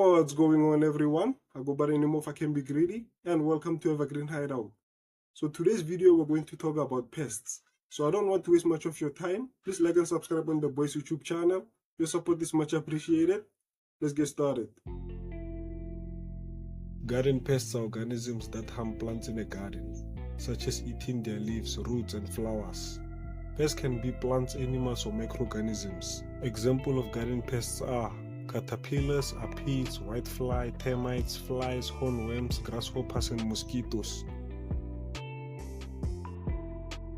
What's going on, everyone? I go by the name of I Can Be Greedy, and welcome to Evergreen Hideout. So today's video we're going to talk about pests. So I don't want to waste much of your time. Please like and subscribe on the boys YouTube channel. Your support is much appreciated. Let's get started. Garden pests are organisms that harm plants in a garden, such as eating their leaves, roots, and flowers. Pests can be plants, animals, or microorganisms. Examples of garden pests are caterpillars, aphids, whitefly, termites, flies, hornworms, grasshoppers, and mosquitoes.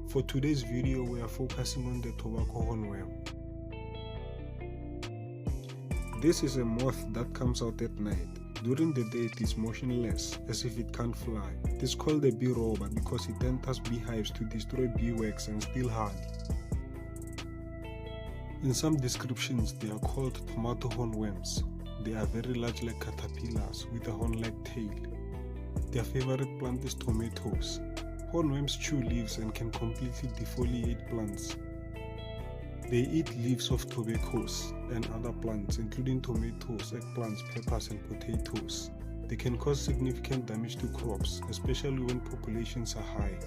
For today's video, we are focusing on the tobacco hornworm. This is a moth that comes out at night. During the day, it is motionless, as if it can't fly. It is called a bee robber because it enters beehives to destroy beeswax and steal honey. In some descriptions, they are called tomato hornworms. They are very large like caterpillars with a horn-like tail. Their favorite plant is tomatoes. Hornworms chew leaves and can completely defoliate plants. They eat leaves of tobaccos and other plants, including tomatoes, eggplants, peppers, and potatoes. They can cause significant damage to crops, especially when populations are high.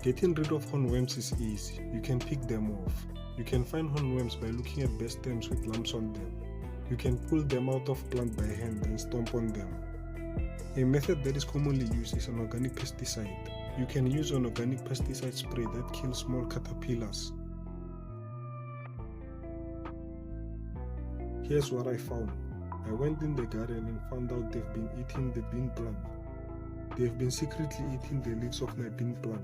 Getting rid of hornworms is easy. You can pick them off. You can find hornworms by looking at bare stems with lumps on them. You can pull them out of plant by hand and stomp on them. A method that is commonly used is an organic pesticide. You can use an organic pesticide spray that kills small caterpillars. Here's what I found. I went in the garden and found out they've been eating the bean plant. They've been secretly eating the leaves of my bean plant.